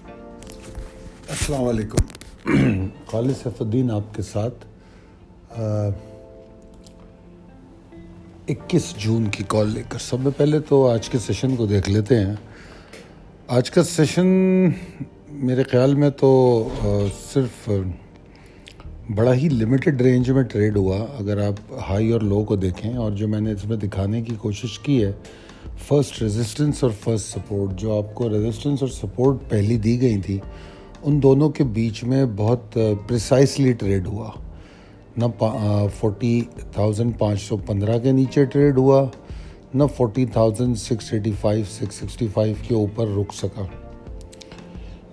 السلام علیکم. خالد سیف الدین آپ کے ساتھ 21 جون کی کال لے کر. سب میں پہلے تو آج کے سیشن کو دیکھ لیتے ہیں. آج کا سیشن میرے خیال میں تو صرف بڑا ہی لمیٹڈ رینج میں ٹریڈ ہوا. اگر آپ ہائی اور لو کو دیکھیں، اور جو میں نے اس میں دکھانے کی کوشش کی ہے، فرسٹ ریزسٹنس اور فرسٹ سپورٹ، جو آپ کو ریزسٹنس اور سپورٹ پہلی دی گئی تھی، ان دونوں کے بیچ میں بہت پریسائسلی ٹریڈ ہوا. نہ 40,515 کے نیچے ٹریڈ ہوا، نہ 40,685 665 کے اوپر رک سکا.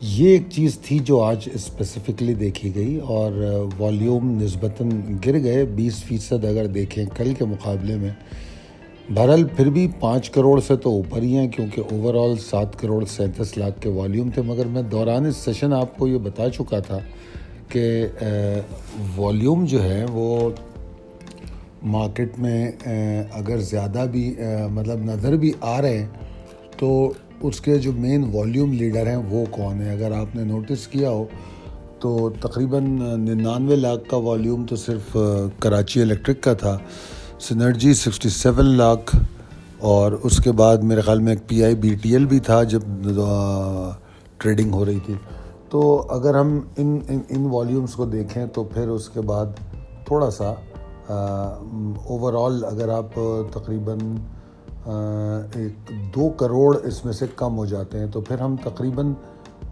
یہ ایک چیز تھی جو آج اسپیسیفکلی دیکھی گئی، اور والیوم نسبتاً گر گئے 20% اگر دیکھیں کل کے مقابلے میں. بہرحال پھر بھی 5 کروڑ سے تو اوپر ہی ہیں، کیونکہ اوورآل 7 کروڑ 37 لاکھ کے والیوم تھے. مگر میں دوران اس سیشن آپ کو یہ بتا چکا تھا کہ والیوم جو ہے وہ مارکیٹ میں اگر زیادہ بھی نظر بھی آ رہے ہیں، تو اس کے جو مین والیوم لیڈر ہیں وہ کون ہیں. اگر آپ نے نوٹس کیا ہو تو تقریباً 99 لاکھ کا والیوم تو صرف کراچی الیکٹرک کا تھا. سنرجی 67 لاکھ، اور اس کے بعد میرے خیال میں ایک پی آئی بی ٹی ایل بھی تھا جب ٹریڈنگ ہو رہی تھی. تو اگر ہم ان والیومز کو دیکھیں تو پھر اس کے بعد تھوڑا سا اوورآل اگر آپ تقریباً 2 کروڑ اس میں سے کم ہو جاتے ہیں، تو پھر ہم تقریباً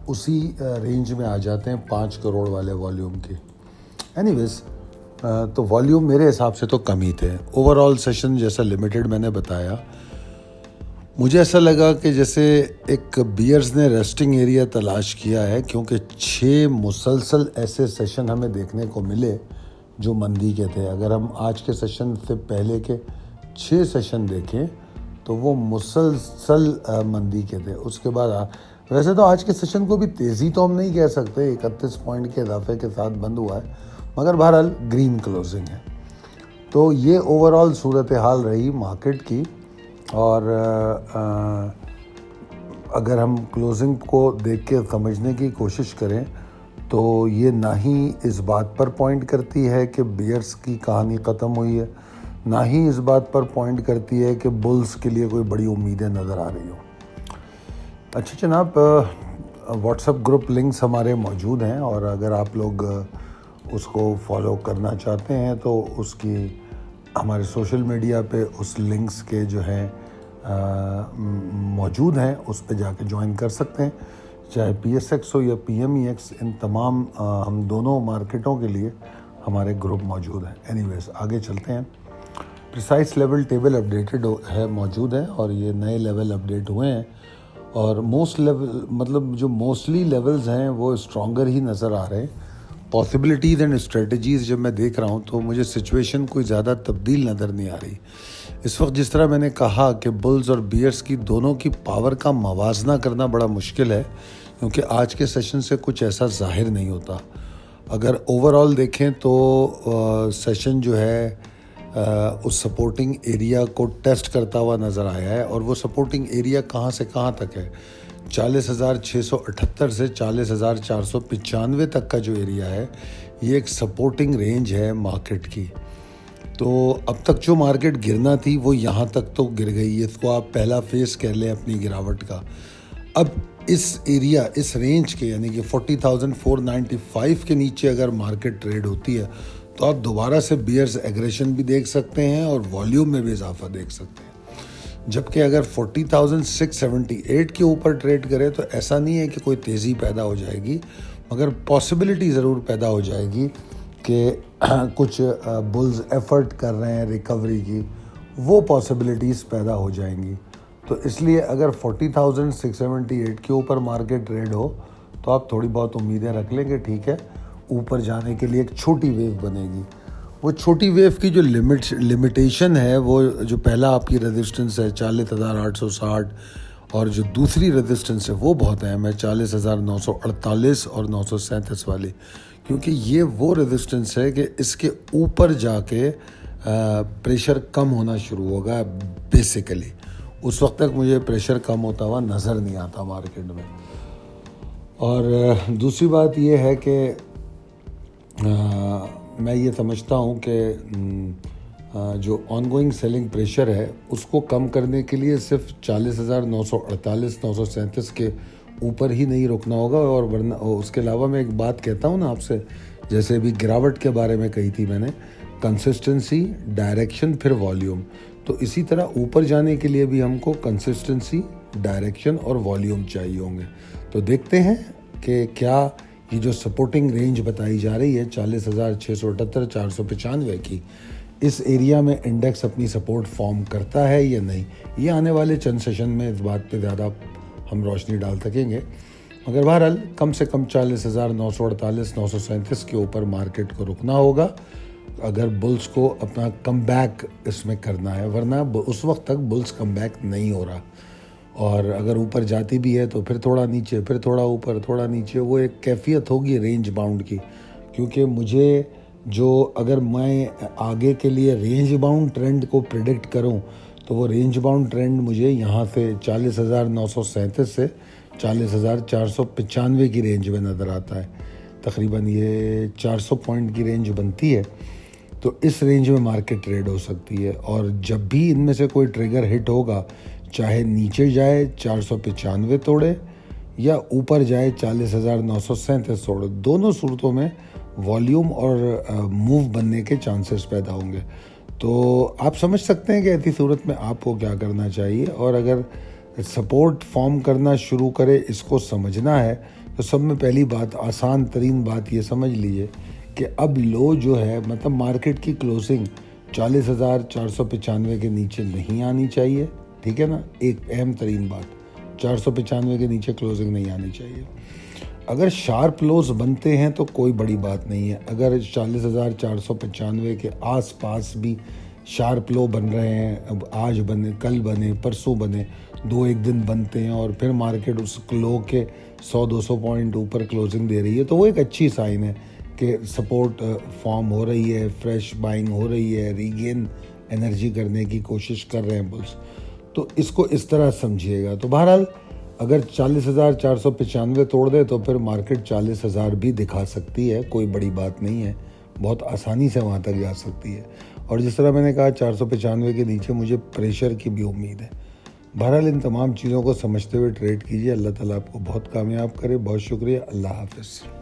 اسی رینج میں آ جاتے ہیں 5 کروڑ والے والیوم کی. اینی ویز تو والیوم میرے حساب سے تو کم ہی تھے. اوورآل سیشن جیسا لمیٹڈ میں نے بتایا. مجھے ایسا لگا کہ جیسے ایک بیئرز نے ریسٹنگ ایریا تلاش کیا ہے، کیونکہ 6 مسلسل ایسے سیشن ہمیں دیکھنے کو ملے جو مندی کے تھے. اگر ہم آج کے سیشن سے پہلے کے 6 سیشن دیکھیں تو وہ مسلسل مندی کے تھے. اس کے بعد ویسے تو آج کے سیشن کو بھی تیزی تو ہم نہیں کہہ سکتے، 31 پوائنٹ کے اضافے کے ساتھ بند ہوا ہے، مگر بہرحال گرین کلوزنگ ہے. تو یہ اوورآل صورتحال رہی مارکیٹ کی. اور اگر ہم کلوزنگ کو دیکھ کے سمجھنے کی کوشش کریں تو یہ نہ ہی اس بات پر پوائنٹ کرتی ہے کہ بیئرز کی کہانی ختم ہوئی ہے، نہ ہی اس بات پر پوائنٹ کرتی ہے کہ بلز کے لیے کوئی بڑی امیدیں نظر آ رہی ہوں. اچھا جناب، واٹس ایپ گروپ لنکس ہمارے موجود ہیں، اور اگر آپ لوگ اس کو فالو کرنا چاہتے ہیں تو اس کی ہمارے سوشل میڈیا پہ اس لنکس کے جو ہیں موجود ہیں، اس پہ جا کے جوائن کر سکتے ہیں. چاہے پی ایس ایکس ہو یا پی ایم ای ایکس، ان تمام ہم دونوں مارکیٹوں کے لیے ہمارے گروپ موجود ہیں. اینی ویز آگے چلتے ہیں. پریسائز لیول ٹیبل اپڈیٹڈ ہے، موجود ہے، اور یہ نئے لیول اپڈیٹ ہوئے ہیں. اور موسٹ لیول جو موسٹلی لیولز ہیں وہ اسٹرانگر ہی نظر آ رہے ہیں. پاسبلٹیز اینڈ اسٹریٹجیز جب میں دیکھ رہا ہوں تو مجھے سچویشن کوئی زیادہ تبدیل نظر نہیں آ رہی. اس وقت جس طرح میں نے کہا کہ بلز اور بیئرز کی دونوں کی پاور کا موازنہ کرنا بڑا مشکل ہے، کیونکہ آج کے سیشن سے کچھ ایسا ظاہر نہیں ہوتا. اگر اوورآل دیکھیں تو سیشن جو ہے اس سپورٹنگ ایریا کو ٹیسٹ کرتا ہوا نظر آیا ہے. اور وہ سپورٹنگ ایریا کہاں سے کہاں تک ہے؟ 40,678 سے 40,495 تک کا جو ایریا ہے، یہ ایک سپورٹنگ رینج ہے مارکیٹ کی. تو اب تک جو مارکیٹ گرنا تھی وہ یہاں تک تو گر گئی. اس کو آپ پہلا فیز کہہ لیں اپنی گراوٹ کا. اب اس ایریا، اس رینج کے یعنی کہ 40,495 کے نیچے اگر مارکیٹ ٹریڈ ہوتی ہے تو آپ دوبارہ سے بیئرز ایگریشن بھی دیکھ سکتے ہیں اور والیوم میں بھی اضافہ دیکھ سکتے ہیں. جبکہ اگر 40,678 کے اوپر ٹریڈ کرے تو ایسا نہیں ہے کہ کوئی تیزی پیدا ہو جائے گی، مگر پاسبلٹی ضرور پیدا ہو جائے گی کہ کچھ بلز ایفرٹ کر رہے ہیں ریکوری کی، وہ پاسبلٹیز پیدا ہو جائیں گی. تو اس لیے اگر 40,678 کے اوپر مارکیٹ ٹریڈ ہو تو آپ تھوڑی بہت امیدیں رکھ لیں گے. ٹھیک ہے، اوپر جانے کے لیے ایک چھوٹی ویو بنے گی. وہ چھوٹی ویو کی جو لمیٹیشن ہے، وہ جو پہلا آپ کی ریزسٹنس ہے 40,860، اور جو دوسری ریزسٹنس ہے وہ بہت اہم ہے 40,948 اور 937 والی، کیونکہ یہ وہ ریزسٹنس ہے کہ اس کے اوپر جا کے پریشر کم ہونا شروع ہوگا بیسیکلی. اس وقت تک مجھے پریشر کم ہوتا ہوا نظر نہیں آتا مارکیٹ میں. اور دوسری بات یہ ہے کہ میں یہ سمجھتا ہوں کہ جو آن گوئنگ سیلنگ پریشر ہے اس کو کم کرنے کے لیے صرف 40,948 937 کے اوپر ہی نہیں رکنا ہوگا، اور ورنہ اس کے علاوہ میں ایک بات کہتا ہوں نا آپ سے، جیسے ابھی گراوٹ کے بارے میں کہی تھی میں نے، کنسسٹنسی، ڈائریکشن، پھر والیوم، تو اسی طرح اوپر جانے کے لیے بھی ہم کو کنسسٹنسی، ڈائریکشن اور والیوم چاہیے ہوں گے۔ تو دیکھتے ہیں کہ کیا یہ جو سپورٹنگ رینج بتائی جا رہی ہے 40,678 495 کی، اس ایریا میں انڈیکس اپنی سپورٹ فارم کرتا ہے یا نہیں، یہ آنے والے چند سیشن میں اس بات پہ زیادہ ہم روشنی ڈال سکیں گے۔ مگر بہرحال کم سے کم 40,948 937 کے اوپر مارکیٹ کو رکنا ہوگا اگر بلز کو اپنا کم بیک اس میں کرنا ہے، ورنہ اس وقت تک بلز کم بیک نہیں ہو رہا، اور اگر اوپر جاتی بھی ہے تو پھر تھوڑا نیچے، پھر تھوڑا اوپر، تھوڑا نیچے، وہ ایک کیفیت ہوگی رینج باؤنڈ کی۔ کیونکہ مجھے اگر میں آگے کے لیے رینج باؤنڈ ٹرینڈ کو پریڈکٹ کروں تو وہ رینج باؤنڈ ٹرینڈ مجھے یہاں سے 40,937 سے 40,495 کی رینج میں نظر آتا ہے، تقریباً یہ 400 پوائنٹ کی رینج بنتی ہے۔ تو اس رینج میں مارکیٹ ٹریڈ ہو سکتی ہے، اور جب بھی ان میں سے کوئی ٹریگر ہٹ ہوگا، چاہے نیچے جائے 495 توڑے یا اوپر جائے 40,937 توڑے، دونوں صورتوں میں والیوم اور موو بننے کے چانسز پیدا ہوں گے۔ تو آپ سمجھ سکتے ہیں کہ ایسی صورت میں آپ کو کیا کرنا چاہیے، اور اگر سپورٹ فارم کرنا شروع کرے اس کو سمجھنا ہے تو سب میں پہلی بات، آسان ترین بات یہ سمجھ لیجئے کہ اب لو جو ہے، مطلب مارکیٹ کی کلوزنگ 40,495 کے نیچے نہیں آنی چاہیے، ٹھیک ہے نا، ایک اہم ترین بات، 495 کے نیچے کلوزنگ نہیں آنی چاہیے۔ اگر شارپ لوز بنتے ہیں تو کوئی بڑی بات نہیں ہے، اگر 40,495 کے آس پاس بھی شارپ لو بن رہے ہیں، اب آج بنے، کل بنے، پرسوں بنے، ایک دن بنتے ہیں اور پھر مارکیٹ اس لو کے 100-200 پوائنٹ اوپر کلوزنگ دے رہی ہے، تو وہ ایک اچھی سائن ہے کہ سپورٹ فارم ہو رہی ہے، فریش بائنگ ہو رہی ہے، ریگین انرجی کرنے کی کوشش کر رہے ہیں بلز۔ تو اس کو اس طرح سمجھیے گا۔ تو بہرحال اگر 40,495 توڑ دے تو پھر مارکیٹ 40,000 بھی دکھا سکتی ہے، کوئی بڑی بات نہیں ہے، بہت آسانی سے وہاں تک جا سکتی ہے۔ اور جس طرح میں نے کہا 495 کے نیچے مجھے پریشر کی بھی امید ہے۔ بہرحال ان تمام چیزوں کو سمجھتے ہوئے ٹریڈ کیجیے۔ اللہ تعالیٰ آپ کو بہت کامیاب کرے۔ بہت شکریہ، اللہ حافظ۔